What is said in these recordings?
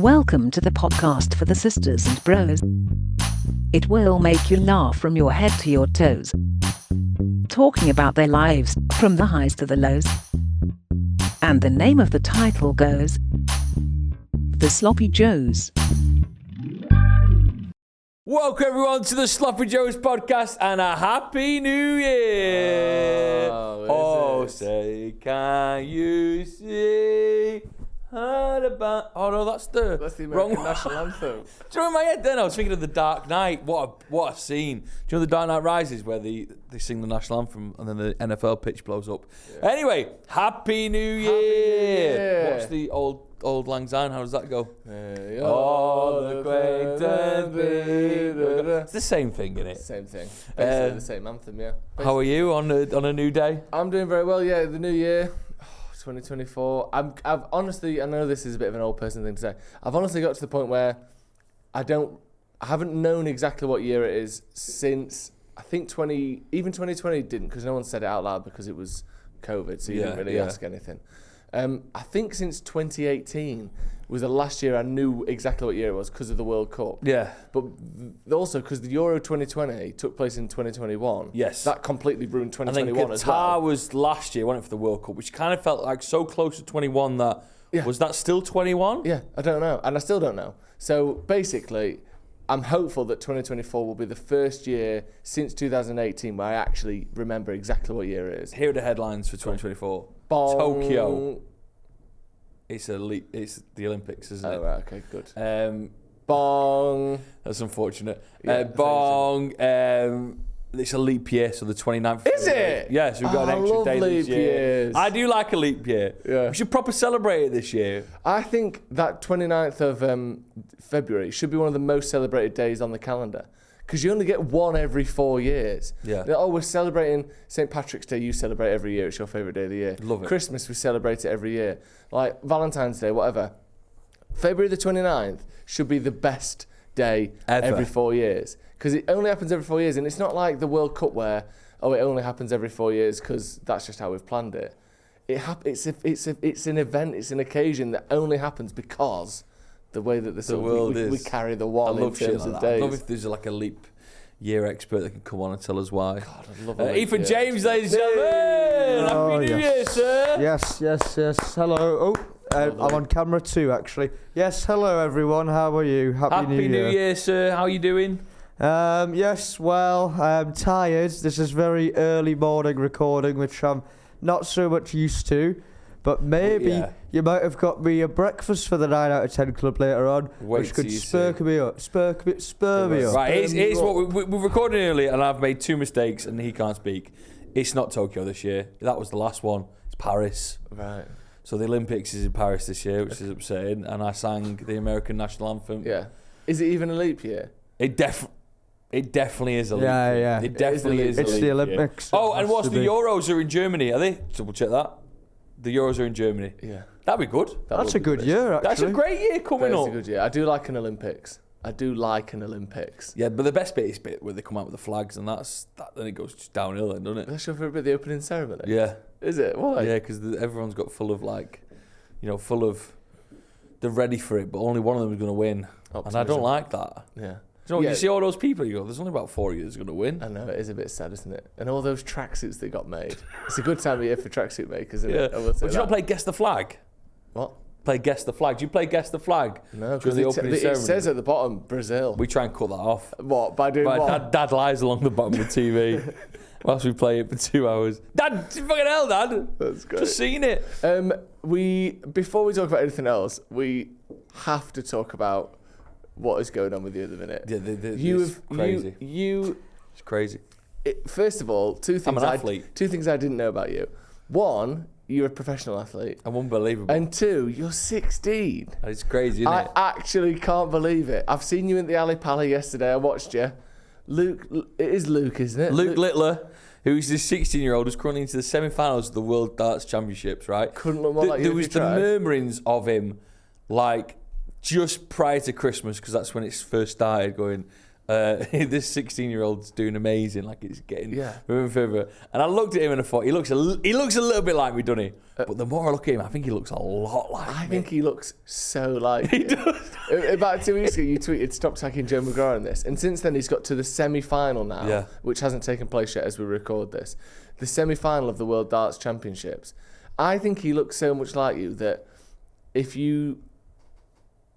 Welcome to the podcast for the sisters and bros. It will make you laugh from your head to your toes. Talking about their lives, from the highs to the lows. And the name of the title goes, The Sloppy Joes. Welcome everyone to the Sloppy Joes podcast and a happy new year. Oh, say can you see? Heard about? Oh no, that's the American national anthem. Do you know in my head then I was thinking of the Dark Knight. What a scene. Do you know the Dark Knight Rises where they sing the national anthem and then the NFL pitch blows up? Yeah. Anyway, happy new year. What's the old Lang Syne? How does that go? All the acquaintance. It's the same thing, isn't it? Same thing. Basically the same anthem, yeah. Basically. How are you on a new day? I'm doing very well, yeah. The new year, 2024. I've honestly, I know this is a bit of an old person thing to say. I've honestly got to the point where I haven't known exactly what year it is since, I think 2020 didn't, because no one said it out loud because it was COVID, so you didn't really ask anything. I think since 2018 was the last year I knew exactly what year it was because of the World Cup. Yeah. But also because the Euro 2020 took place in 2021. Yes. That completely ruined 2021 as well. Qatar was last year, wasn't it, for the World Cup, which kind of felt like so close to 21 that... Yeah. Was that still 21? Yeah, I don't know. And I still don't know. So basically, I'm hopeful that 2024 will be the first year since 2018 where I actually remember exactly what year it is. Here are the headlines for 2024. Bong. Tokyo. It's the Olympics, isn't it? Oh, right, okay, good. Bong. That's unfortunate. Yeah, bong. It's a leap year, so the 29th. Is it? Yeah, so we've got an extra day this year. Years. I do like a leap year. Yeah. We should proper celebrate it this year. I think that 29th of February should be one of the most celebrated days on the calendar. Because you only get one every 4 years. Yeah. We're celebrating St. Patrick's Day. You celebrate every year. It's your favourite day of the year. Love it. Christmas, we celebrate it every year. Like Valentine's Day, whatever. February the 29th should be the best day every 4 years. Because it only happens every 4 years. And it's not like the World Cup where, it only happens every 4 years because that's just how we've planned it. It's an event, it's an occasion that only happens because... the way that the world is. We carry the one in terms of days. I love if there's like a leap year expert that can come on and tell us why. God, I'd love it. Ethan James, ladies and gentlemen. Happy New Year, sir. Yes. Hello. I'm on camera too, actually. Yes, hello everyone. How are you? Happy New Year, sir. How are you doing? Yes, well, I'm tired. This is very early morning recording, which I'm not so much used to. But maybe you might have got me a breakfast for the 9 out of 10 club later on, which could spur me up. Right, here's what we're recording earlier, and I've made two mistakes, and he can't speak. It's not Tokyo this year. That was the last one. It's Paris. Right. So the Olympics is in Paris this year, which is upsetting, and I sang the American national anthem. Yeah. Is it even a leap year? It definitely is a leap year. Yeah. It definitely is a leap year. It's the Olympics. Oh, and what's the Euros are in Germany, are they? Double check that. The Euros are in Germany. Yeah. That'd be good. That's a good year, actually. That's a great year coming up. That's a good year. I do like an Olympics. Yeah, but the best bit is where they come out with the flags, and then it goes just downhill then, doesn't it? That's your favourite bit, the opening ceremony? Yeah. Is it? Why? Yeah, because everyone's got full of they're ready for it, but only one of them is going to win. Optimism. And I don't like that. Yeah. You see all those people, you go, there's only about 4 of you that's going to win. I know, it is a bit sad, isn't it? And all those tracksuits they got made. It's a good time of year for tracksuit makers, isn't it? But do you not play Guess the Flag? What? Play Guess the Flag. Do you play Guess the Flag? No, because it says at the bottom, Brazil. We try and cut that off. What? By doing what? Dad lies along the bottom of the TV whilst we play it for 2 hours. Dad, fucking hell, Dad. That's great. Just seen it. Before we talk about anything else, we have to talk about what is going on with you at the minute. Yeah, it's crazy. It's crazy. First of all, two things I didn't know about you. One, you're a professional athlete. I'm unbelievable. And two, you're 16. It's crazy, isn't it? I actually can't believe it. I've seen you in the Ali Pali yesterday. I watched you. Luke, it is Luke, isn't it? Luke Littler, who's the 16-year-old, who's currently into the semi-finals of the World Darts Championships, right? Couldn't look more like you. There was the murmurings of him, like, just prior to Christmas, because that's when it first started, going, This 16-year-old's doing amazing. Like it's getting moving further. And I looked at him and I thought, he looks a little bit like me, doesn't he? But the more I look at him, I think he looks a lot like me. I think he looks so like He does. About 2 weeks ago, you tweeted, "Stop tagging Joe McGrath in this." And since then, he's got to the semi-final now, which hasn't taken place yet as we record this. The semi-final of the World Darts Championships. I think he looks so much like you that if you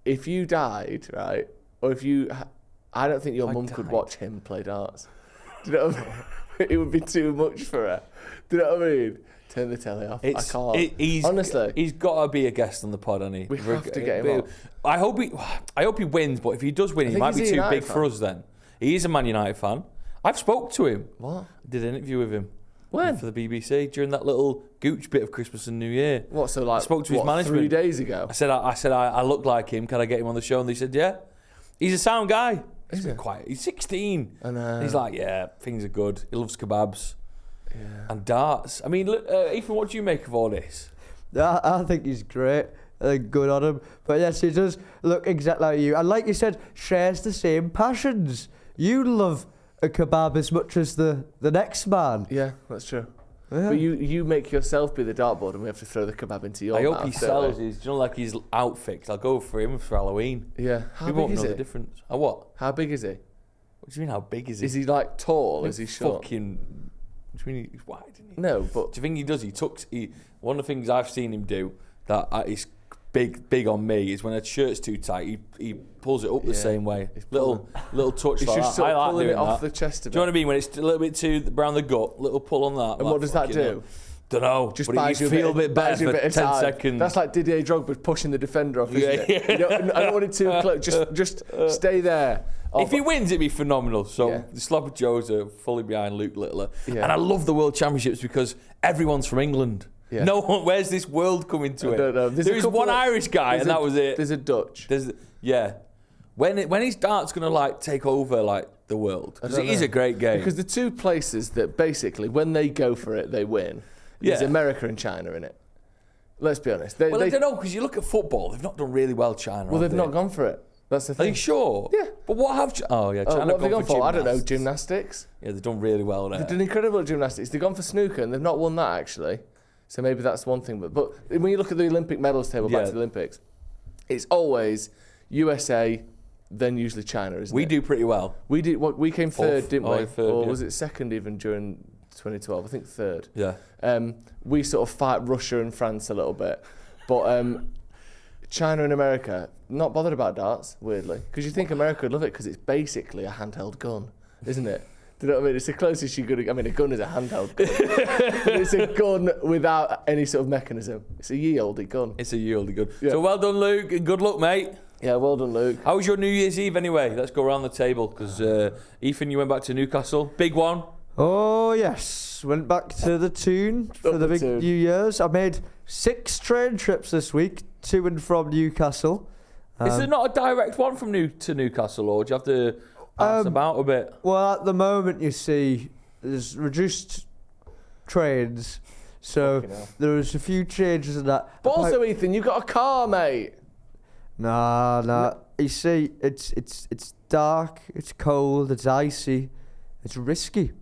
died, right, or if you... I don't think your mum could watch him play darts. Do you know what I mean? It would be too much for her. Do you know what I mean? Turn the telly off. I can't. Honestly, he's got to be a guest on the pod, hasn't he? We have to get him on. I hope he wins, but if he does win, he might be too big for us then. He is a Man United fan. I've spoke to him. What? I did an interview with him. When? For the BBC during that little gooch bit of Christmas and New Year. What? So like, I spoke to his management 3 days ago. I said I look like him. Can I get him on the show? And they said, yeah. He's a sound guy. He's been quiet. He's 16. I know. He's like, yeah, things are good. He loves kebabs and darts. I mean, look, Ethan, what do you make of all this? I think he's great. I think good on him. But yes, he does look exactly like you. And like you said, shares the same passions. You love a kebab as much as the next man. Yeah, that's true. Yeah. But you make yourself be the dartboard and we have to throw the kebab into your mouth. I hope he sells his, do you know, like his outfit, 'cause I'll go for him for Halloween. Yeah. How People big won't is know he? the difference. What? How big is he? What do you mean, how big is he? Is he like tall? Is he short? Fucking... Do you mean he's wide, isn't he? No, but... Do you think he does? One of the things I've seen him do that is big on me is when a shirt's too tight, he pulls it up the same way. Little touch He's like just that. sort I of like pulling doing it off that. the chest a bit. Do you know what I mean? When it's a little bit too around the gut, little pull on that. And what does that do? Don't know. Just but buys you you feel a bit buys you better a bit for of 10 time. seconds. That's like Didier Drogba pushing the defender off, isn't it? I don't want it too close. Just stay there. If he wins, it'd be phenomenal. So Yeah. the Sloppy Joes are fully behind Luke Littler. Yeah. And I love the World Championships because everyone's from England. Yeah. No one, where's this world coming to I it? don't know. There is one Irish guy, and that was it. There's a Dutch. When his dart's gonna like take over like the world, because it is a great game. Because the two places that basically, when they go for it, they win. There's America and China in it. Let's be honest. I don't know, because you look at football, they've not done really well, China. Well, they've not gone for it. That's the Are thing. you sure? Yeah. But what have... China what have they gone for? I don't know. gymnasts. Gymnastics. Yeah, they've done really well there. They've done incredible at gymnastics. They've gone for snooker and they've not won that, actually. So maybe that's one thing. But when you look at the Olympic medals table back to the Olympics, it's always USA, then usually China, isn't it? We do pretty well. We came third, didn't we? Third, or was it second even during 2012? I think third. Yeah. We sort of fight Russia and France a little bit. But China and America, not bothered about darts, weirdly. Because you think America would love it because it's basically a handheld gun, isn't it? Do you know what I mean? It's the closest you're going to... I mean, a gun is a handheld gun. But it's a gun without any sort of mechanism. It's a ye olde gun. It's a ye olde gun. Yeah. So well done, Luke. And good luck, mate. Yeah, well done, Luke. How was your New Year's Eve anyway? Let's go around the table because Ethan, you went back to Newcastle. Big one. Oh, yes. Went back to the Toon for the big Toon. New Year's. I made 6 train trips this week to and from Newcastle. Is there not a direct one from to Newcastle, or do you have to pass about a bit? Well, at the moment, you see, there's reduced trains, so there was a few changes in that. But also, Ethan, you've got a car, mate. Nah. You see, it's dark, it's cold, it's icy, it's risky.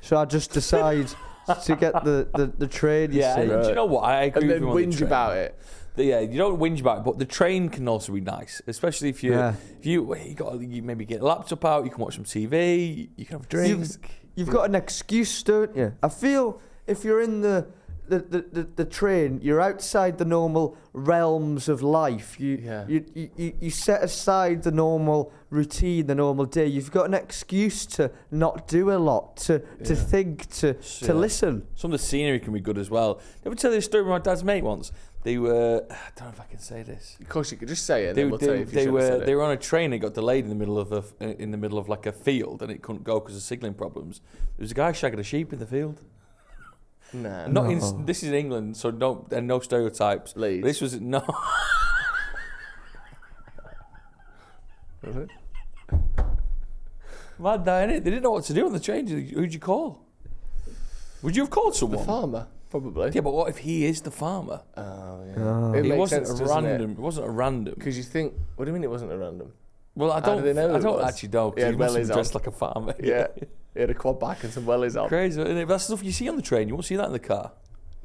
So I just decide to get the train. You see. And do you know what? I agree And with then you on the whinge train. about it. Yeah, you don't whinge about it, but the train can also be nice, especially if you maybe get a laptop out, you can watch some TV, you can have a drink. You've got an excuse, don't you? I feel if you're in the train, you're outside the normal realms of life. You set aside the normal routine, the normal day. You've got an excuse to not do a lot, to think, to listen. Some of the scenery can be good as well. Did I ever tell you a story with my dad's mate once? They were, I don't know if I can say this. Of course, you could just say it. And then we'll tell you if you shouldn't have said it. They were on a train. It got delayed in the middle of like a field, and it couldn't go because of signalling problems. There was a guy shagging a sheep in the field. Nah. This is England, so no stereotypes. Leeds. This was no. Was it? Mad that, innit? They didn't know what to do on the train. Who'd you call? Would you have called someone? The farmer, probably. Yeah, but what if he is the farmer? Oh, yeah. It It makes wasn't sense, a doesn't random. it? It wasn't a random. Because you think, what do you mean it wasn't a random? Well, I How do they know don't it was? actually know. He had He must have wellies been dressed like a farmer. Yeah. He had a quad bike and some wellies on. Crazy, isn't it? That's stuff you see on the train. You won't see that in the car.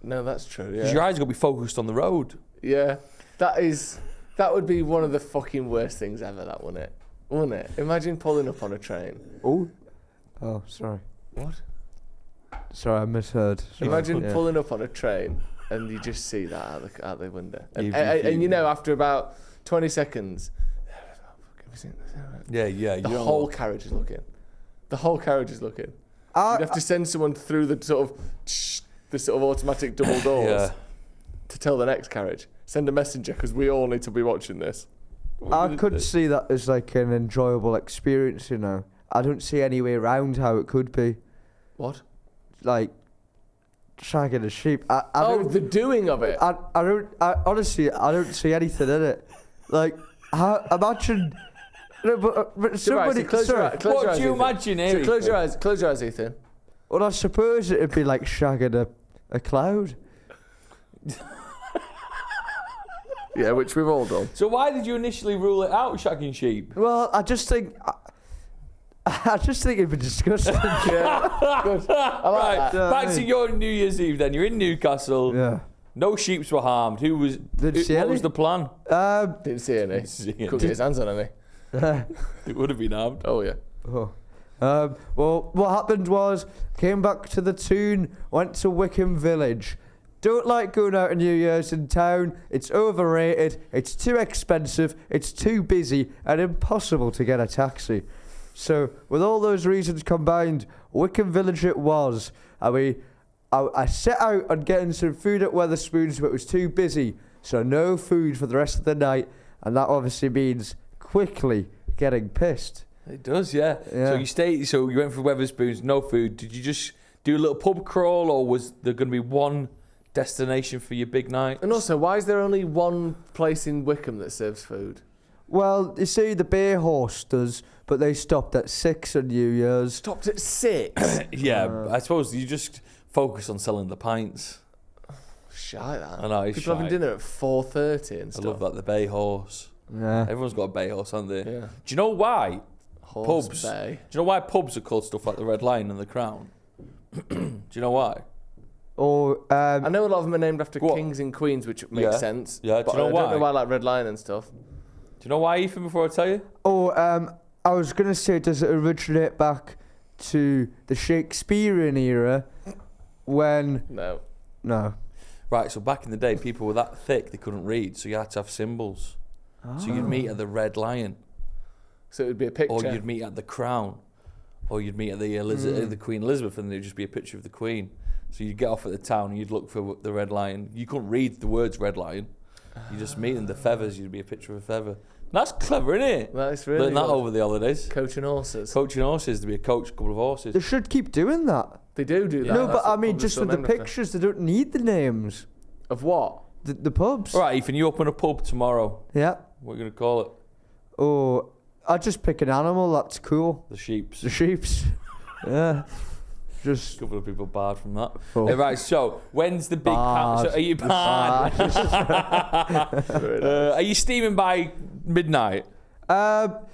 No, that's true, Because yeah. your eyes are going to be focused on the road. Yeah. That would be one of the fucking worst things ever, that, wouldn't it? Wouldn't it? Imagine pulling up on a train. Oh, sorry. What? Sorry, I misheard. Sorry. Imagine Yeah. pulling up on a train and you just see that out the window. And, If you- and you know, after about 20 seconds, have you seen this? Yeah. The whole carriage is looking. The whole carriage is looking. I, You'd have to send someone through the sort of automatic double doors Yeah. to tell the next carriage. Send a messenger because we all need to be watching this. I could see that as like an enjoyable experience, you know. I don't see any way around how it could be. What? Like, shagging a sheep. I The doing of it. honestly, I don't see anything in it. Like, imagine... No, but somebody... Close your eyes. What do you imagine, Eric? Close your eyes. Close your eyes, Ethan. Well, I suppose it'd be like shagging a cloud. Yeah, which we've all done. So why did you initially rule it out, shagging sheep? Well, I just think it'd be disgusting. Yeah, good. I like Right, that. back to your New Year's Eve then. You're in Newcastle. Yeah. No sheeps were harmed. Didn't see what any. was the plan? Didn't see any. Didn't see any. Couldn't get his hands on any. It would have been harmed. Oh, yeah. Oh. Well, what happened was, came back to the Toon, went to Wickham Village. Don't like going out on New Year's in town. It's overrated. It's too expensive. It's too busy and impossible to get a taxi. So, with all those reasons combined, Wickham Village it was. I set out on getting some food at Wetherspoons, but it was too busy. So, no food for the rest of the night. And that obviously means quickly getting pissed. It does, yeah. Yeah. So you went for Wetherspoons, no food. Did you just do a little pub crawl, or was there going to be one destination for your big night? And also, why is there only one place in Wickham that serves food? Well, you see, the Beer Horse does, but they stopped at 6 on New Year's. Stopped at 6. Yeah, I suppose you just focus on selling the pints. Shy that. I know, it's People having shite. dinner at 4:30 and I stuff. love that, the Bay Horse. Yeah. Everyone's got a Bay Horse, haven't they? Yeah. Do you know why? Horse Pubs. Bay. Do you know why pubs are called stuff like the Red Lion and the Crown? Do you know why? Or I know a lot of them are named after What? kings and queens, which makes Yeah. sense. Yeah, do but you know I why? don't know why, like Red Lion and stuff. Do you know why, Ethan, before I tell you? I was gonna say, does it originate back to the Shakespearean era when? No. No. Right, so back in the day, people were that thick they couldn't read, so you had to have symbols. So you'd meet at the Red Lion, So it would be a picture. or you'd meet at the Crown, or you'd meet at the the Queen Elizabeth, and there'd just be a picture of the Queen. So you'd get off at the town and you'd look for the Red Lion. You couldn't read the words Red Lion. You just meet in the feathers. You'd be a picture of a feather. That's clever, isn't it? That's really Learn that good. over the holidays. Coaching horses. Coaching horses, to be a coach, a couple of horses. They should keep doing that. They do that. No, That's but I what mean, pubs are just still with the named after. pictures, they don't need the names. Of what? The pubs. All right, Ethan, you open a pub tomorrow. Yeah. What are you going to call it? Or I just pick an animal. That's cool. The Sheeps. The sheeps. Yeah. A Just. couple of people barred from that. Oh. Right, so when's the big... Barred. So are you barred? Are you steaming by midnight? Well,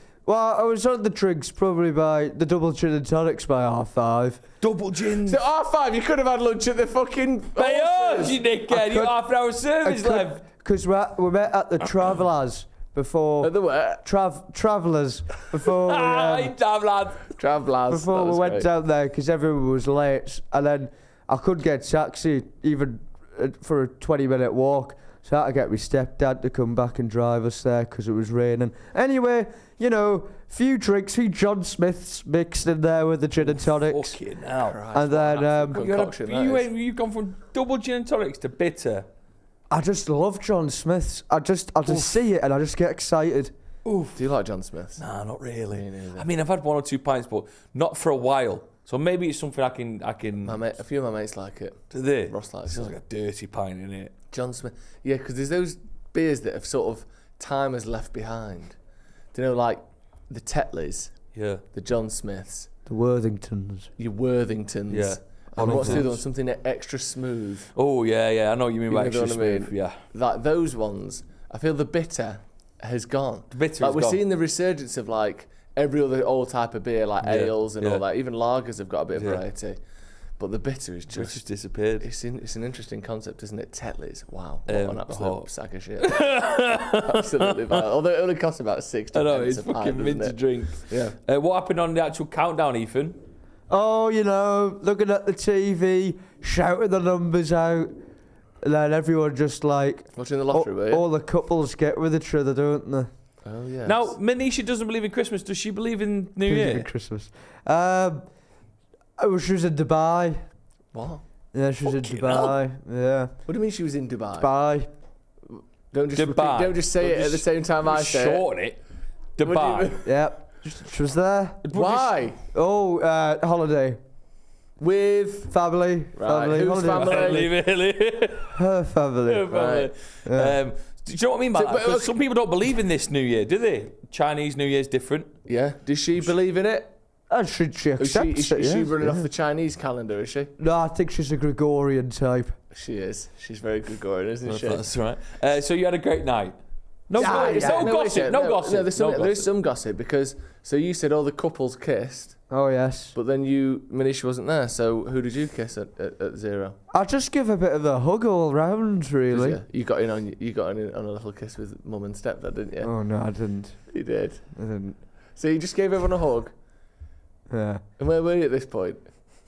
I was on the drinks probably by the double gin and tonics by 5:30. Double gins. So R5, you could have had lunch at the fucking... Hey, oh, you dickhead. You could- got half an hour service left. Because we met at the Travellers before. At the what? Travellers before we, Hey, damn lad. Travellers. before we went down there because everyone was late, and then I couldn't get a taxi even for a 20-minute walk. So I had to get my stepdad to come back and drive us there because it was raining. Anyway, you know, few drinks, few John Smiths mixed in there with the gin and tonics. Fucking hell. And then Concoction, that is. You've gone from double gin and tonics to bitter. I just love John Smiths. I just see it and I just get excited. Oof. Do you like John Smith's? Nah, not really. Me neither. I mean, I've had 1 or 2 pints, but not for a while. So maybe it's something I can. My mate, a few of my mates like it. Do they? Ross likes It's it. like a dirty pint in it. John Smith. Yeah, because there's those beers that have sort of time has left behind. Do you know, like the Tetleys, Yeah. the John Smiths, The Worthingtons. your Worthingtons. Yeah. And what's the other one? Worthingtons. Something extra smooth. Oh yeah, yeah. I know what you mean by You know extra what I mean? smooth. Yeah. Like those ones, I feel the bitter has gone. The bitter like has we're gone. seeing the resurgence of like every other old type of beer, like ales and all that. Even lagers have got a bit of variety. But the bitter is It's just just disappeared. It's an interesting concept, isn't it? Tetleys. Wow. What an absolute sack of shit. Absolutely vile. Although it only costs about 60 I know, pence it's a pint, fucking mint to doesn't it? drink. Yeah. What happened on the actual countdown, Ethan? Oh, you know, looking at the TV, shouting the numbers out, and then everyone just like... Watching the lottery, were you? All the couples get with each other, don't they? Oh, yeah. Now, Manisha doesn't believe in Christmas. Does she believe in New Year? Christmas. She was in Dubai. What? Yeah, she was in Fucking Dubai. Yeah. What do you mean she was in Dubai? Dubai. Don't just Dubai. Don't just say it at the same time I say it. Shorten it. What do you Dubai. mean? Yeah. She was there. Why? Oh, holiday. With Family. Right, Family. whose holiday. Family. Her family. Right. Yeah. Do you know what I mean by So, that? but, 'Cause okay. some people don't believe in this New Year, do they? Chinese New Year's different. Yeah. Does she believe in it? And she Is she, accepts it, is she yeah. running off the Chinese calendar, is she? No, I think she's a Gregorian type. She is. She's very Gregorian, isn't she? That's right. So you had a great night. No, Yeah, it's yeah. no wait a gossip. second. No gossip. No, there's some gossip because you said all the couples kissed, Oh, yes. but then Manisha wasn't there. So who did you kiss at 0? I'll just give a bit of a hug all round, really. Did you got in on a little kiss with mum and stepdad, didn't you? Oh, no, I didn't. You did. I didn't. So you just gave everyone a hug. Yeah. And where were you at this point?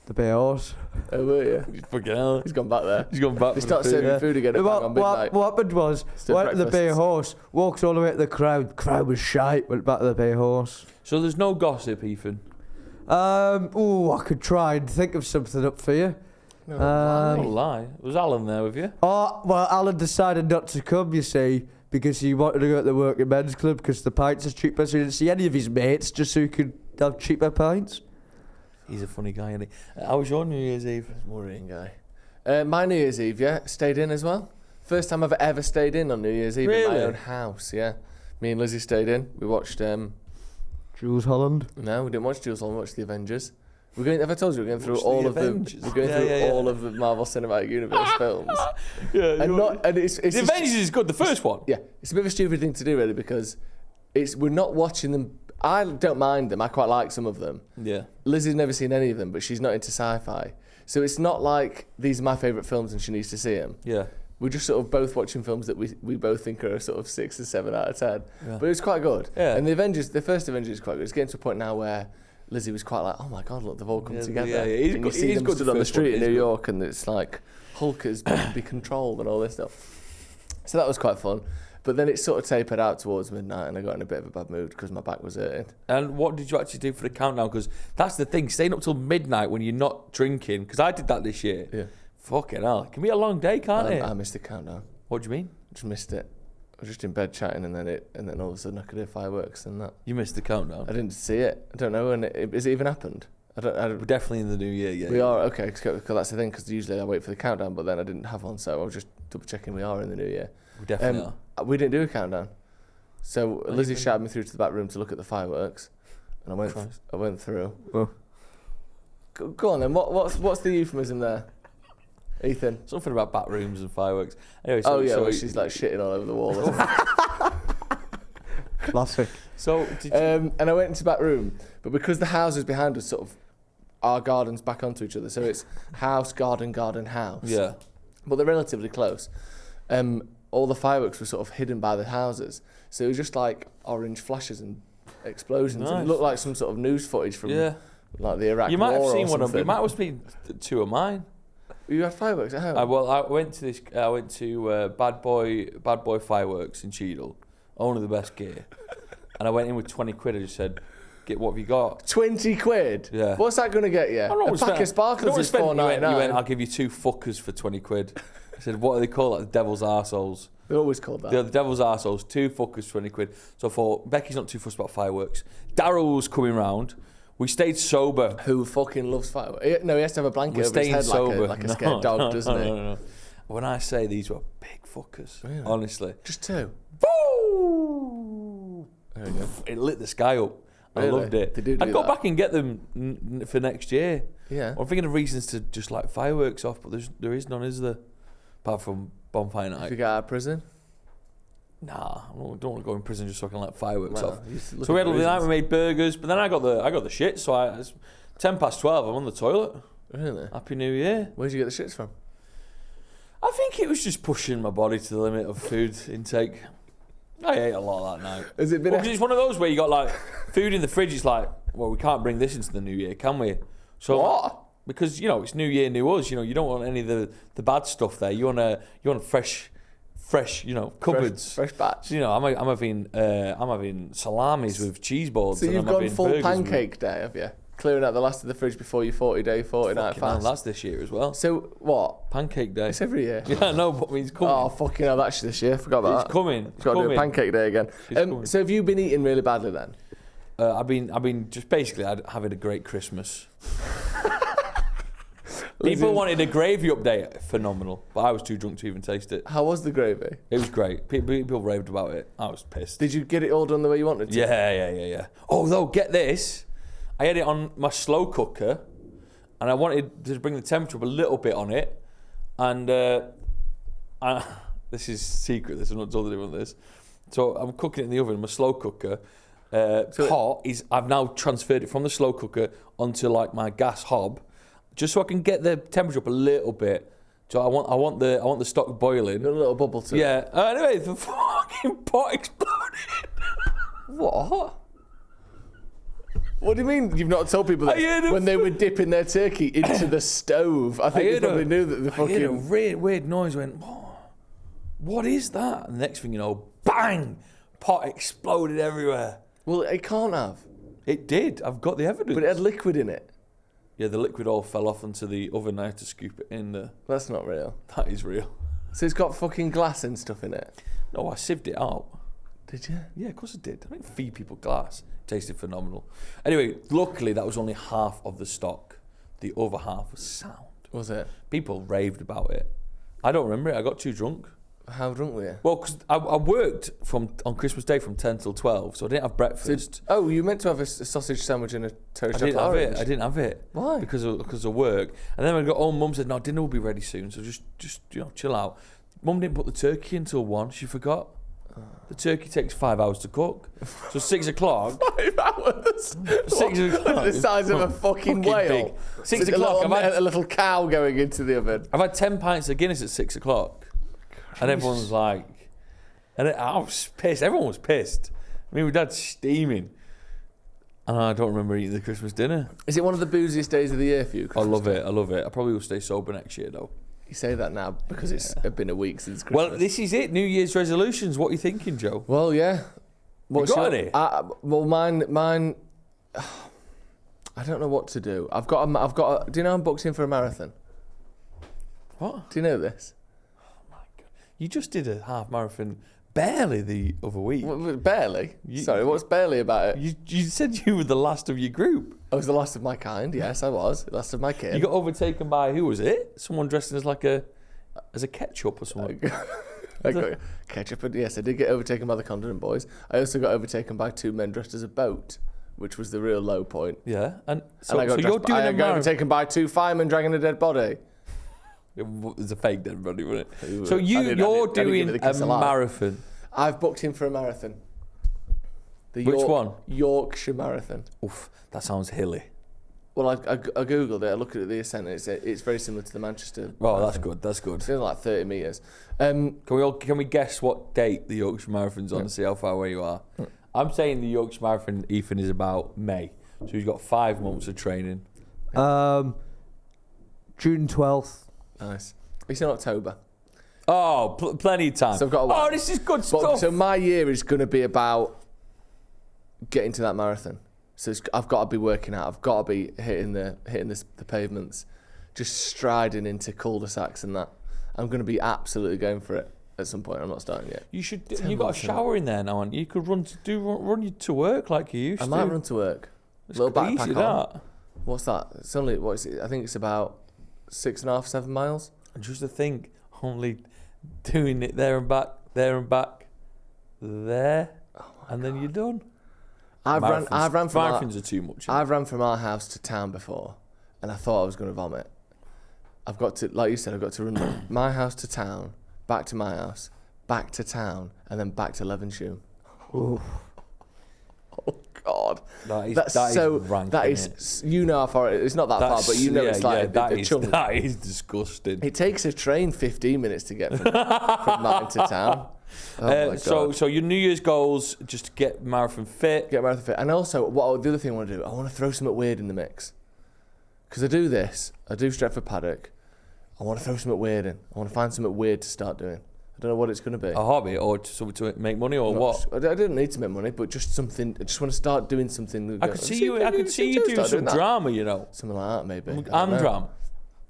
The Bay Horse. Oh, were you? Fucking hell. He's gone back there. He's gone back. They for started the food. serving food again at bang on midnight. What happened was, Still went to the Bay breakfasts. Horse, walked all the way to the crowd. Crowd was shite, went back to the Bay Horse. So there's no gossip, Ethan. I could try and think of something up for you. No, Don't lie. Was Alan there with you? Oh, well, Alan decided not to come, you see, because he wanted to go to the working men's club because the pints are cheaper, so he didn't see any of his mates just so he could have cheaper pints. He's a funny guy, isn't he? How was your New Year's Eve? worrying guy. My New Year's Eve, stayed in as well. First time I've ever stayed in on New Year's Eve in my Really? own house. Yeah, me and Lizzie stayed in. We watched. Jules Holland. No, we didn't watch Jules Holland. We watched the Avengers. We're going. Have I told you we're going through Watch all the of Avengers. the? We're going Yeah, through yeah, yeah. all of the Marvel Cinematic Universe films. Yeah. And it's The Avengers is good. The first one. Yeah, it's a bit of a stupid thing to do, really, because we're not watching them. I don't mind them. I quite like some of them. Yeah. Lizzie's never seen any of them, but she's not into sci-fi. So it's not like these are my favourite films and she needs to see them. Yeah. We're just sort of both watching films that we both think are sort of 6 or 7 out of 10. Yeah. But it's quite good. Yeah. And the first Avengers is quite good. It's getting to a point now where Lizzie was quite like, oh my God, look, they've all come Yeah, together. yeah, yeah. He's And good- you see he's them good, stood the on the first one, street in he's New good. York and it's like Hulk is be controlled and all this stuff. So that was quite fun. But then it sort of tapered out towards midnight and I got in a bit of a bad mood because my back was hurting. And what did you actually do for the countdown? Because that's the thing, staying up till midnight when you're not drinking. Because I did that this year. Yeah. Fucking hell, it can be a long day, can't it? I missed the countdown. What do you mean? Just missed it. I was just in bed chatting and then all of a sudden I could hear fireworks and that. You missed the countdown. I didn't see it. I don't know. And has it even happened? We're definitely in the new year, yeah. We are, okay, because that's the thing, because usually I wait for the countdown, but then I didn't have one, so I was just double checking we are in the new year. We definitely are. We didn't do a countdown. So Not Lizzie even- shouted me through to the back room to look at the fireworks, and Christ. I went through. Oh. Go on then, what's the euphemism there, Ethan? Something about back rooms and fireworks. Anyway, so, Well, she's like shitting all over the wall. Classic. So, did you, And I went into the back room, but because the houses behind us sort of, our gardens back onto each other, so it's house, garden, garden, house. yeah. But they're relatively close. All the fireworks were sort of hidden by the houses, so it was just like orange flashes and explosions. Nice. It looked like some sort of news footage from Yeah. like the Iraq You might have War seen or one of something. You might have seen two of mine. You had fireworks at home? I went to Bad Boy Fireworks in Cheadle, only the best gear. And I went in with 20 quid. I just said, what have you got? 20 quid? Yeah. What's that going to get you? I don't know A what pack spent- of sparklers is You went, $4.99. I'll give you 2 fuckers for 20 quid. I said, what do they call it? The devil's arseholes. They're always called that. The devil's arseholes, 2 fuckers, 20 quid. So I thought, Becky's not too fussed about fireworks. Daryl's coming round. We stayed sober. Who fucking loves fireworks? No, he has to have a blanket We're over his staying head sober. like a scared dog, doesn't he? No. When I say these were big fuckers, Really? honestly. Just 2. Boo! There you go. It lit the sky up. I Really? loved it. They do I'd go that. back and get them for next year. Yeah. I'm thinking of reasons to just light fireworks off, but there is none, is there? Apart from bonfire If you night. get out of prison, Nah, I don't want to go in prison just so I can let fireworks Well, off. So we had a lovely night. We made burgers, but then I got the shit. So it's 12:10. I'm on the toilet. Really? Happy New Year. Where'd you get the shits from? I think it was just pushing my body to the limit of food intake. I ate a lot that night. Has it been? Because it's one of those where you got like food in the fridge. It's like, well, we can't bring this into the new year, can we? So What? Because it's New Year, new us. You don't want any of the bad stuff there. You want fresh. Cupboards. Fresh batch. I'm having salamis with cheese boards. So and you've I'm gone having full burgers pancake day, have you? Clearing out the last of the fridge before your 40-day, 40-night fast. That's this year as well. So what? Pancake day. It's every year. Yeah, no, but I mean, it's coming. Oh fucking hell! That's this year. Forgot about It's that. coming. It's got to do a pancake day again. coming. So have you been eating really badly then? I've been just basically having a great Christmas. People wanted a gravy update. Phenomenal. But I was too drunk to even taste it. How was the gravy? It was great. People raved about it. I was pissed. Did you get it all done the way you wanted to? Yeah. Although, get this. I had it on my slow cooker. And I wanted to bring the temperature up a little bit on it. And this is secret. I'm not told anyone this. So I'm cooking it in the oven, my slow cooker. I've now transferred it from the slow cooker onto like my gas hob, just so I can get the temperature up a little bit. So I want the stock boiling. Got a little bubble to it. Yeah. Anyway, the fucking pot exploded. What? What do you mean you've not told people that when they were dipping their turkey into the stove? I think they probably knew that the fucking... I heard a weird noise, went, what is that? And the next thing you know, bang! Pot exploded everywhere. Well, it can't have. It did. I've got the evidence. But it had liquid in it. Yeah, the liquid all fell off into the oven. I had to scoop it in there. That's not real. That is real. So it's got fucking glass and stuff in it? No, I sieved it out. Did you? Yeah, of course I did. I don't feed people glass. It tasted phenomenal. Anyway, luckily that was only half of the stock. The other half was sound. Was it? People raved about it. I don't remember it. I got too drunk. How drunk were you? Well, because I worked on Christmas Day from 10 till 12, so I didn't have breakfast. You meant to have a sausage sandwich and a toast I chocolate orange. I didn't have it. Why? Because of work. And then when I got home, Mum said, "No, dinner will be ready soon, so just chill out." Mum didn't put the turkey until 1. She forgot. The turkey takes 5 hours to cook. So 6 o'clock. 5 hours? 6 o'clock. The size of a fucking whale. Big. 6 So o'clock. A little cow going into the oven. I've had 10 pints of Guinness at 6 o'clock. And everyone's like... I was pissed. Everyone was pissed. I mean, my dad's steaming. And I don't remember eating the Christmas dinner. Is it one of the booziest days of the year for you? I love it. I probably will stay sober next year, though. You say that now because it's been a week since Christmas. Well, this is it. New Year's resolutions. What are you thinking, Joe? Well, yeah. You got any? Mine. I don't know what to do. I've got. Do you know I'm booked in for a marathon? What? Do you know this? Oh my God! You just did a half marathon barely the other week. Barely. Sorry, what's barely about it? You said you were the last of your group. I was the last of my kind. Yes, I was the last of my kin. You got overtaken by who was it? Someone dressed as as a ketchup or something. I got ketchup, and yes, I did get overtaken by the Condiment Boys. I also got overtaken by 2 men dressed as a boat, which was the real low point. Yeah, and so I got overtaken by 2 firemen dragging a dead body. It was a fake dead body, wasn't it? Ooh, So you're doing a marathon. I've booked in for a marathon. Which one? Yorkshire Marathon. Oof, that sounds hilly. Well, I googled it. I looked at the ascent. And it's very similar to the Manchester. Oh, Marathon. that's good. That's good. It's only like 30 metres. Can we guess what date the Yorkshire Marathon's on to see how far away you are? I'm saying the Yorkshire Marathon, Ethan, is about May. So he's got 5 months of training. June 12th. Nice. It's in October. Oh, plenty of time. So I've got a while. Oh, this is good stuff. So my year is going to be about getting to that marathon. So I've got to be working out. I've got to be hitting the pavements, just striding into cul-de-sacs and that. I'm going to be absolutely going for it at some point. I'm not starting yet. You should. You got a shower in there now, aren't you? You could run you to work like you used to. I might run to work. It's little backpack easy, on. that. What's that? It's only what is it? I think it's about 6.5, 7 miles. And just to think, only doing it there and back, there, and then you're done. I've ran from marathons are too much. I've ran from our house to town before, and I thought I was going to vomit. I've got to, like you said, I've got to run from my house to town, back to my house, back to town, and then back to Levenshulme. Ooh. Oh God, That is you know how far it's not that far, but you know it's like the chunk. That is disgusting. It takes a train 15 minutes to get from mine to town. Oh my God. So your New Year's goals, just to get marathon fit. Get marathon fit, and also the other thing I want to do, I want to throw something weird in the mix. Because I do Stretford Paddock. I want to throw something weird in. I want to find something weird to start doing. I don't know what it's going to be. A hobby or something to make money or what? I don't need to make money, but just something. I just want to start doing something. I could see you doing some drama, you know. Something like that, maybe. Amdram,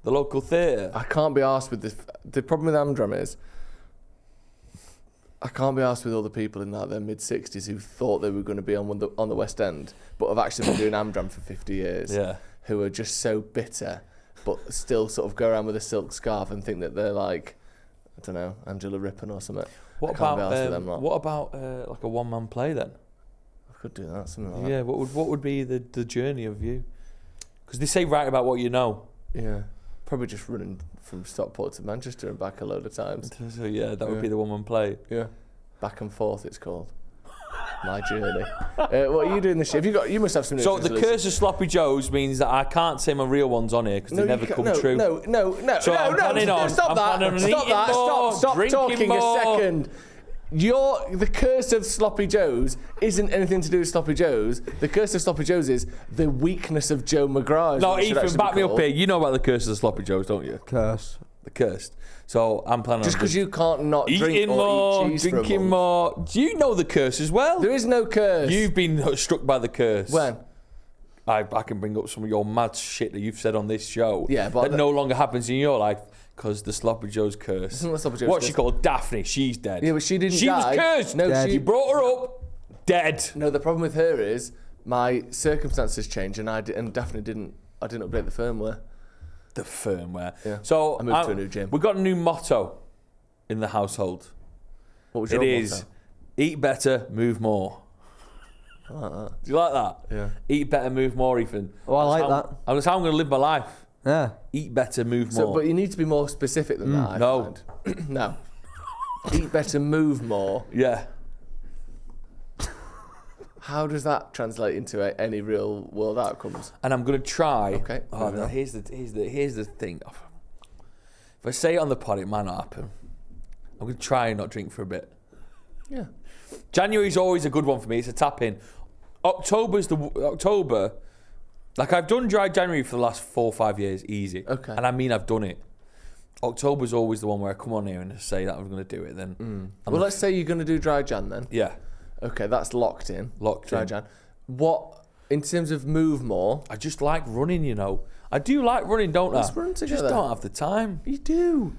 the local theatre. I can't be arsed with this. The problem with Amdram is I can't be arsed with all the people in their mid-60s who thought they were going to be on the West End, but have actually been doing Amdram for 50 years. Yeah. Who are just so bitter, but still sort of go around with a silk scarf and think that they're like, I don't know, Angela Rippon or something. What about like a one-man play then? I could do that, something like that. Yeah, what would be the journey of you? Because they say write about what you know. Yeah, probably just running from Stockport to Manchester and back a load of times. So yeah, that would be the one-man play. Yeah, back and forth it's called. My journey. What are you doing this year? You must have some. So the curse of Sloppy Joes means that I can't say my real ones on here because they never come true. No. So I'm planning on. Stop that! Stop talking more. A second. The curse of Sloppy Joes isn't anything to do with Sloppy Joes. The curse of Sloppy Joes is the weakness of Joe McGrath. No, Ethan, back me up here. You know about the curse of the Sloppy Joes, don't you? Curse. The cursed. So I'm planning just on because you can't not drink eating or more, eat cheese drinking more. Do you know the curse as well? There is no curse. You've been struck by the curse. When? I can bring up some of your mad shit that you've said on this show. Yeah, but that no longer happens in your life because the Sloppy Joes curse. It's not the Sloppy Joes What's curse. she called? Daphne. She's dead. Yeah, but she didn't die. She was cursed. No, Dead. You brought her up dead. No, the problem with her is my circumstances changed, and Daphne didn't. I didn't update the firmware. The firmware. Yeah. So I moved to a new gym. We've got a new motto in the household. What was your It motto? is eat better, move more. I like that. Do you like that? Yeah. Eat better, move more, Ethan. Oh, I like that. That's how I'm going to live my life. Yeah. Eat better, move So, more. but you need to be more specific than that. I No. find. No. Eat better, move more. Yeah. How does that translate into any real world outcomes? And I'm going to try. Okay. Oh, no, here's the thing. If I say it on the pod, it might not happen. I'm going to try and not drink for a bit. Yeah. January's always a good one for me. It's a tap in. October. Like I've done dry January for the last 4 or 5 years, easy. Okay. And I mean I've done it. October's always the one where I come on here and say that I'm going to do it. Then. Well, let's say you're going to do dry Jan then. Yeah. Okay, that's locked in. Dry in. Jan. What, in terms of move more? I just like running, you know. I do like running, don't Let's I? run Just together. don't have the time. You do.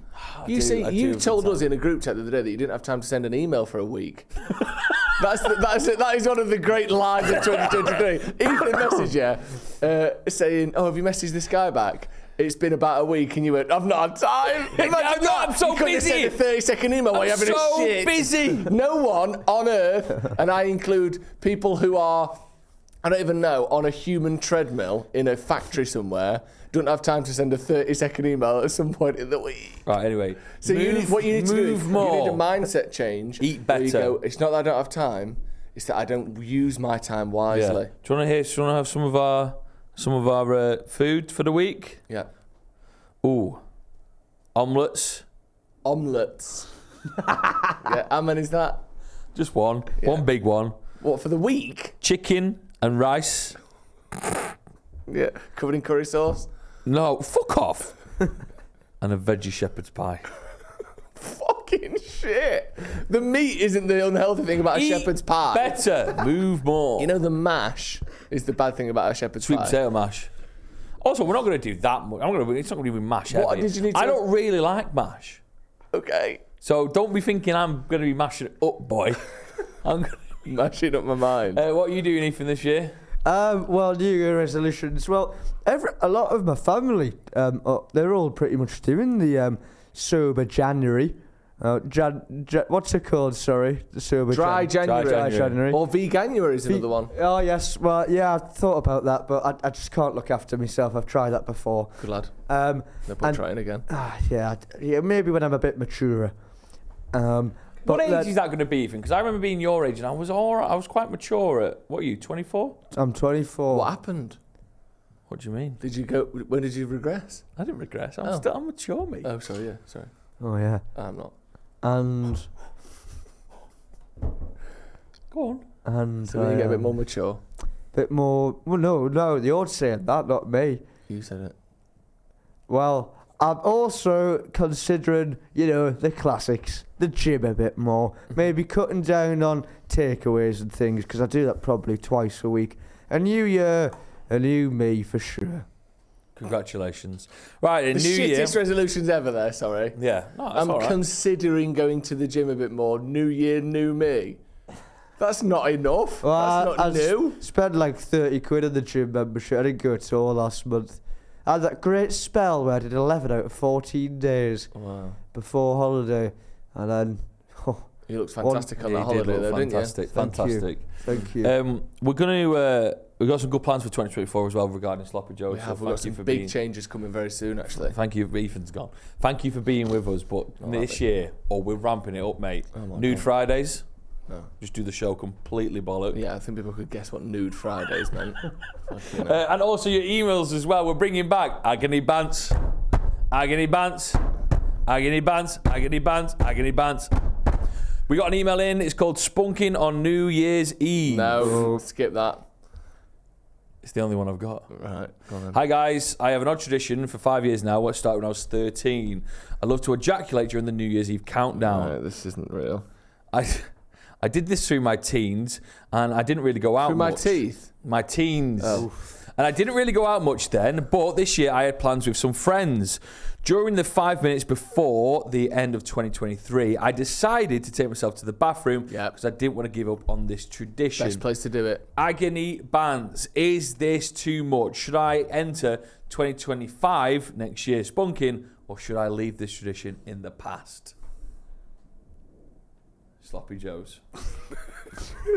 You told us in a group chat the other day that you didn't have time to send an email for a week. That is one of the great lies of 2023. Ethan messaged you saying, "Oh, have you messaged this guy back? It's been about a week," and you went, "I've not had time." I'm so you couldn't busy. have sent a 30-second email while you're having a shit. Busy. No one on earth, and I include people who are, I don't even know, on a human treadmill in a factory somewhere, don't have time to send a 30-second email at some point in the week. Right, anyway. So what you need to do is more. you need a mindset change. Eat where you better. go, it's not that I don't have time, it's that I don't use my time wisely. Yeah. Do you want to have some of our food for the week? Yeah. Ooh. Omelettes. Omelettes. Yeah, how many is that? Just one. Yeah. One big one. What, for the week? Chicken and rice. Yeah, covered in curry sauce. No, fuck off. And a veggie shepherd's pie. Fucking shit. The meat isn't the unhealthy thing about a shepherd's pie. Better. Move more. You know, the mash is the bad thing about a shepherd's Sweet pie. potato mash. Also, we're not going to do that much. It's not going to be mash. What heavy. did you need to- I don't really like mash. Okay. So don't be thinking I'm going to be mashing it up, boy. I'm gonna... Mashing up my mind. What are you doing, Ethan, this year? Well, New Year resolutions. Well, a lot of my family, they're all pretty much doing the sober January. What's it called? Sorry, the sober Dry January. Dry January. Or Veganuary is another one. Oh yes, well yeah, I thought about that, but I just can't look after myself. I've tried that before. Good lad. No point trying again. Yeah, maybe when I'm a bit maturer. What But age then- is that going to be, Ethan? Because I remember being your age and I was all right. I was quite mature at, what are you, 24? I'm 24. What happened? What do you mean? Did you go? When did you regress? I didn't regress. Oh. I'm mature, mate. Oh, sorry. Yeah, sorry. Oh yeah. I'm not. And Go on. So when you get a bit more mature. bit more. Well, no, you're saying that, not me. You said it. Well, I'm also considering, the classics, the gym a bit more. Maybe cutting down on takeaways and things, because I do that probably twice a week. A new year, a new me for sure. Congratulations. Right, a The new year. shittest resolutions ever there, sorry. Yeah. No, that's I'm all right. considering going to the gym a bit more. New year, new me. That's not enough. Well, That's not new. Spent like 30 quid on the gym membership. I didn't go at all last month. I had that great spell where I did 11 out of 14 days Wow. before holiday. And then, You looked fantastic on that Yeah, you holiday, did look though, didn't you? fantastic. Thank you. Fantastic. thank you. We're going to... we've got some good plans for 2024 as well regarding Sloppy Joe. We so have. We've thank got you some for big being- changes coming very soon, actually. Thank you. Ethan's gone. Thank you for being with us. But this year, we're ramping it up, mate. Oh my Nude God. Fridays. No. Just do the show completely bollock. Yeah, I think people could guess what Nude Fridays meant. Fucking hell. And also your emails as well. We're bringing back Agony Bants. Agony Bants. Agony Bants. Agony Bants. Agony Bants. We got an email in. It's called Spunking on New Year's Eve. No, skip that. It's the only one I've got. Right, go on then. Hi guys, I have an odd tradition for 5 years now. What started when I was 13. I love to ejaculate during the New Year's Eve countdown. Right, this isn't real. I did this through my teens, and I didn't really go out Through my much. teeth? My teens. Oh. And I didn't really go out much then, but this year I had plans with some friends. During the 5 minutes before the end of 2023, I decided to take myself to the bathroom because I didn't want to give up on this tradition. Best place to do it. Agony Bants, is this too much? Should I enter 2025 next year spunking, or should I leave this tradition in the past? Sloppy Joes.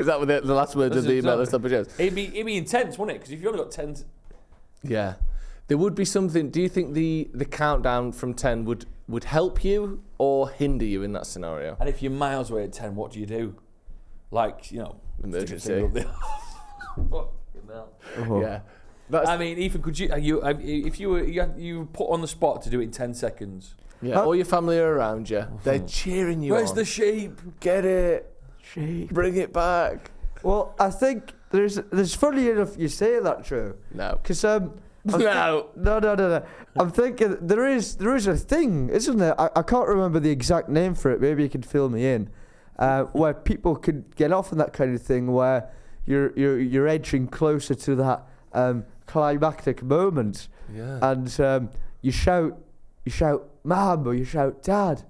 Is that what the last words of the email of Sloppy Joes? It'd be intense, wouldn't it? Because if you only got 10... Yeah. There would be something. Do you think the countdown from 10 would help you or hinder you in that scenario? And if you're miles away at 10, what do you do? Like, Emergency. Yeah. That's, I mean, Ethan, could you... if you were put on the spot to do it in 10 seconds... yeah. All your family are around you. They're cheering you Where's on. the sheep? Get it. Sheep. Bring it back. Well, I think there's funny enough you say that, Joe. No. Because No. No. I'm thinking there is a thing, isn't there? I can't remember the exact name for it. Maybe you could fill me in. Where people could get off on that kind of thing, where you're edging closer to that climactic moment, Yeah. and you shout "Mum" or you shout "Dad,"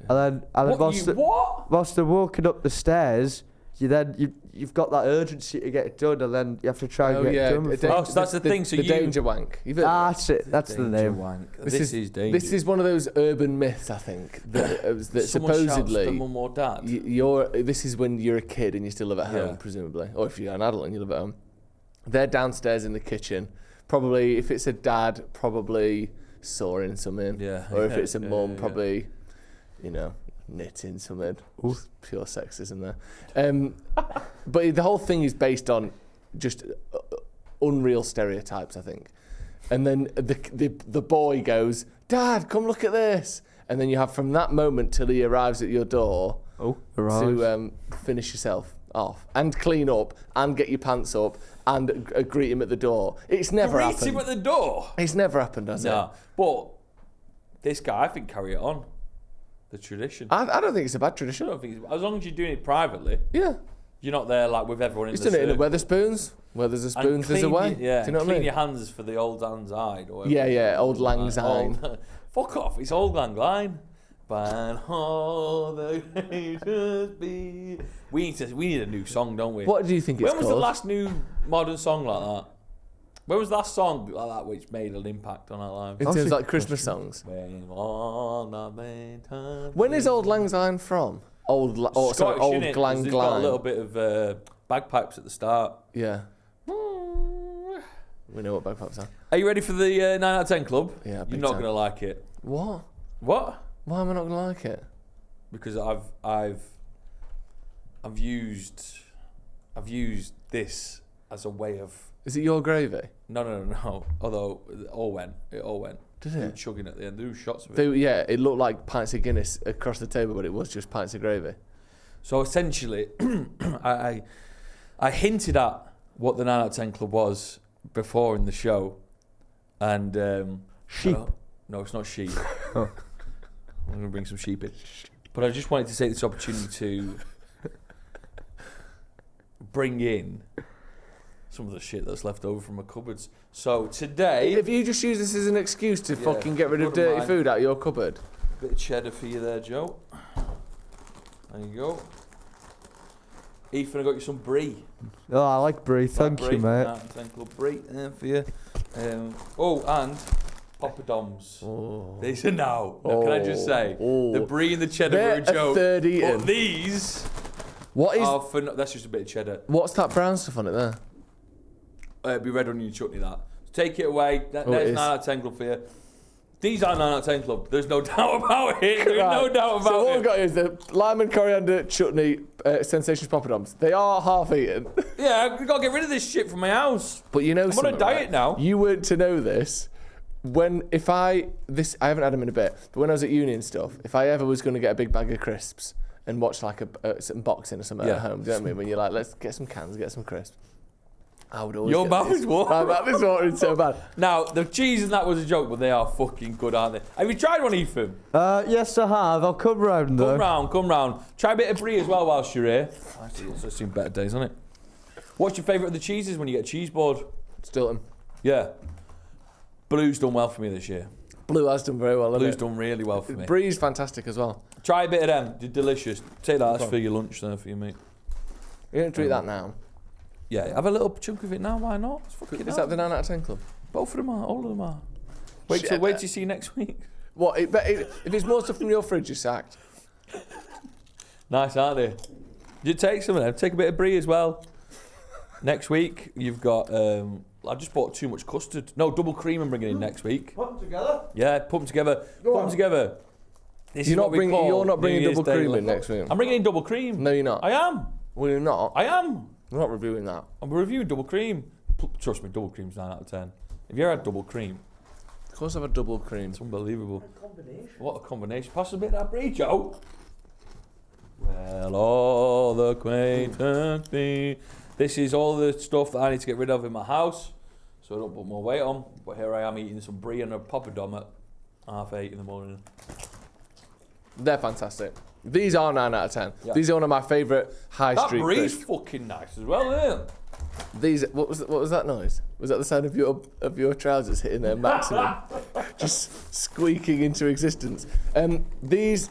and then whilst they're walking up the stairs, you've got that urgency to get it done, and then you have to try and get it done. Oh, so that's the thing. So the you danger wank. That's it. That's the name. Wank. This is danger. This is one of those urban myths, I think, that Someone shouts supposedly to mum or dad. this is when you're a kid and you still live at home, presumably, or if you're an adult and you live at home. They're downstairs in the kitchen. Probably, if it's a dad, probably sawing something. Yeah. Or if it's a mum, yeah. probably, knitting something. Pure sexism there. But the whole thing is based on just unreal stereotypes, I think. And then the boy goes, "Dad, come look at this." And then you have from that moment till he arrives at your door to finish yourself off and clean up and get your pants up and greet him at the door. It's never happened. Greet him at the door? It's never happened, has it? No. But this guy, I think, carry it on. The tradition. I don't think it's a bad I tradition. don't think as long as you're doing it privately, Yeah. you're not there like with everyone in He's the done it in a circle. Weatherspoons. Where there's a And spoons, there's a clean way. your- Yeah, Do you know what I clean mean? your hands for the old Lang Syne or whatever. Yeah, Old Lang Syne. Fuck off, it's Old Lang Line. Ban all the haters be. We need a new song, don't we? What do you think it's When called? was the last new modern song like that? When was the last song like that which made an impact on our lives? In terms of like Christmas songs. When is Old Lang Syne from? Old Scottish, Old innit? 'Cause Glang it's got a little Glang. bit of bagpipes at the start. Yeah. We know what bagpipes are. Are you ready for the 9 out of 10 club? Yeah, You're big not time. going to like it. What? What? Why am I not going to like it? because I've used this as a way of. Is it your gravy? No. Although it all went. Did They were it? chugging at the end. There were shots of it. Yeah, it looked like pints of Guinness across the table, but it was just pints of gravy. So essentially, I hinted at what the 9 out of 10 club was before in the show, and Sheep. No, it's not sheep. Oh. I'm going to bring some sheep in, but I just wanted to take this opportunity to bring in some of the shit that's left over from my cupboards. So today, If you just use this as an excuse to fucking get rid of wouldn't dirty mind. food out of your cupboard. bit of cheddar for you there, Joe. There you go. Ethan, I got you some brie. Oh, I like brie. Thank you, mate. 10 Club brie there for you. And poppadoms. Oh. These are now. Can I just say, Oh. the brie and the cheddar They're were a joke. third eaten. But these What is? are that's just a bit of cheddar. What's that brown stuff on it there? It'd be red onion chutney, that. Take it away. There's it 9 is. out of 10 Club for you. These are 9 out of 10 Club. There's no doubt about it. There's no Right. doubt So about what it. we've got here is the lime and coriander chutney Sensations poppadoms. They are half eaten. Yeah, I've got to get rid of this shit from my house. But you know I'm on a something, diet right? now. You weren't to know this. I haven't had them in a bit, but when I was at uni and stuff, if I ever was going to get a big bag of crisps and watch like some boxing or something at home, do you know what I mean? When you're like, let's get some cans, get some crisps. I would always Your get mouth these. is watering. My mouth is watering so bad. Now, the cheese and that was a joke, but they are fucking good, aren't they? Have you tried one, Ethan? Yes, I have. I'll come round though. Come round. Try a bit of brie as well whilst you're here. I've seen better days, hasn't it? What's your favourite of the cheeses when you get a cheese board? Stilton. Yeah. Blue's done well for me this year. Blue has done very well, Blue's hasn't done really well for me. it? Brie's fantastic as well. Try a bit of them. They're delicious. Take that. That's for your lunch there for you, mate. You don't treat that now. Yeah, have a little chunk of it now. Why not? It's fucking Is hell. that the 9 out of 10 club? Both of them are. All of them are. Wait Shit. till you see you next week. What? If it's more stuff from your fridge, you're sacked. Nice, aren't they? You take some of them. Take a bit of brie as well. Next week, you've got. I just bought too much custard. No, double cream I'm bringing in next week. Put them together. Yeah, put them together. Put them together. This is what we call You're not New bringing Year's double Day cream in lunch. next week. I'm bringing in double cream. No, you're not. I am. Well, you're not. I am. We're not reviewing that. I'm reviewing double cream. Trust me, double cream's 9 out of 10. If you ever had double cream, Of course, I have a double cream. it's unbelievable. What a combination. Pass a bit of that brie, Joe. Well, all the acquaintance me. This is all the stuff that I need to get rid of in my house, so I don't put more weight on. But here I am eating some brie and a poppadom at 8:30 in the morning. They're fantastic. These are 9 out of 10. Yeah. These are one of my favourite high That street brie's crisps. fucking nice as well, isn't it? These. What was that noise? Was that the sound of your trousers hitting their maximum, just squeaking into existence? These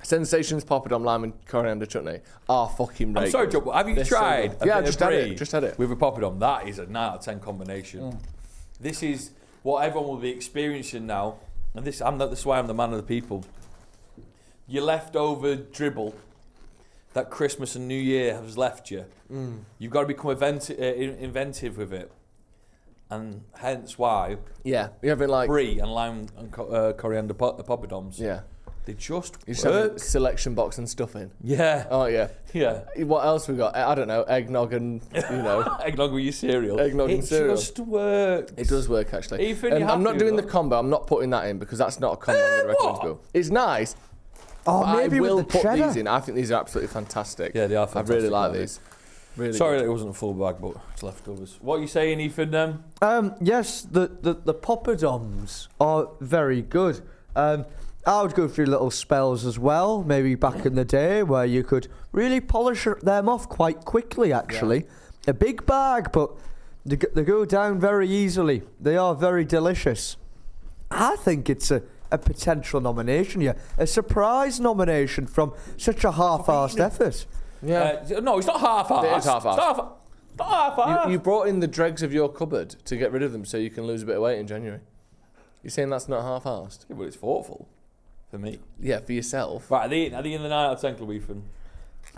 Sensations poppadom lime and coriander chutney are fucking I'm great. sorry, Joe, but have you They're so tried? good. a Yeah, bit of just had brie it. Just had it. with a poppadom. That is a 9 out of 10 combination. This is what everyone will be experiencing now, and this is why I'm the man of the people. Your leftover dribble that Christmas and New Year has left you. You've got to become inventive with it, and hence why Yeah, you're having like. brie and lime and coriander poppadoms. Yeah. They just You just have a work. selection box and stuff in. Yeah, Oh yeah. yeah. What else we got? I don't know. Eggnog and Eggnog with your cereal. Eggnog and cereal. It just works. It does work actually. Ethan, you I'm not happy doing with the that? combo. I'm not putting that in because that's not a combo I'm going to recommend what? to people. It's nice. Oh, but maybe I will with the put cheddar. these in. I think these are absolutely fantastic. Yeah, they are I fantastic. really like aren't they? these. Really Sorry good. that it wasn't a full bag, but it's leftovers. What are you saying, Ethan? Yes, the poppadoms are very good. I would go through little spells as well, maybe back in the day, where you could really polish them off quite quickly, actually. A big bag, but they go down very easily. They are very delicious. I think it's a potential nomination here. A surprise nomination from such a half-arsed effort. Yeah. No, it's not half-assed. It is half-assed. It's not half-assed. You brought in the dregs of your cupboard to get rid of them so you can lose a bit of weight in January. You're saying that's not half-arsed? Yeah, but it's thoughtful for me. Yeah, for yourself. Right, are they in the 9 out of 10 club, Ethan?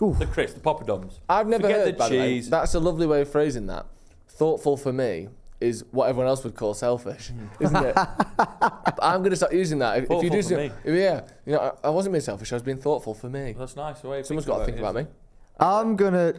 Ooh. The crisp, the poppadoms. I've never Forget heard, the by the way. cheese. That's a lovely way of phrasing that. Thoughtful for me. is what everyone else would call selfish, isn't it? I'm going to start using that. If you do Thoughtful for me. yeah, you know, I wasn't being selfish. I was being thoughtful for me. That's nice. The way Someone's got to think about me. I'm gonna.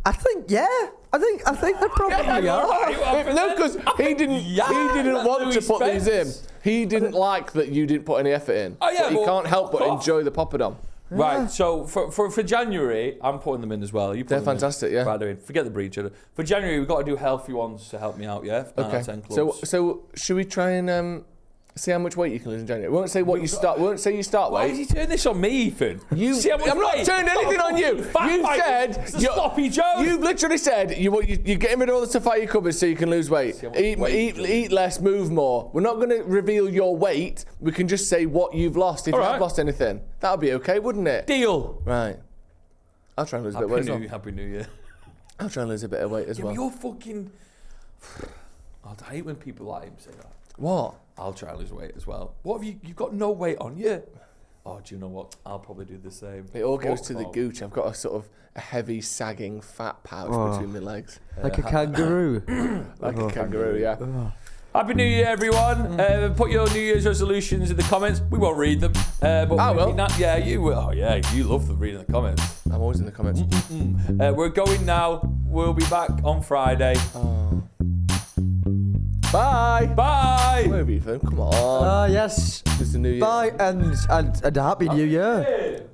I think they probably are. No, because he didn't want to put these in. He didn't like that you didn't put any effort in. Oh, yeah, but he well, can't help but enjoy the poppadom. Right, so for January, I'm putting them in as well. They're fantastic, yeah. Right, forget the breach. For January, we've got to do healthy ones to help me out, yeah? 9 out of 10 clubs. So should we try and see how much weight you can lose in January? We won't say what you start. We won't say you start Why weight. is he turning this on me, Ethan? See how much I'm not turning anything on you. You said Sloppy Joe. You've literally said you're getting rid of all the stuff out of your cupboard so you can lose weight. Eat less, move more. We're not going to reveal your weight. We can just say what you've lost if you have lost anything. That would be okay, wouldn't it? Deal. Right. I'll try and lose a bit of weight as well. Happy New Year. I'll try and lose a bit of weight as well. You're fucking... I hate when people like him say that. What? I'll try and lose weight as well. What have you've got no weight on you? Oh, do you know what? I'll probably do the same. It all goes to the gooch. I've got a sort of a heavy, sagging, fat pouch between my legs. Like a kangaroo. Like a kangaroo, yeah. Happy New Year, everyone. Put your New Year's resolutions in the comments. We won't read them. But I will. Yeah, you will. Oh, yeah, you love reading the comments. I'm always in the comments. We're going now. We'll be back on Friday. Bye. Bye. Where have you been? Come on. Yes. It's the New Year. Bye and Happy New Year.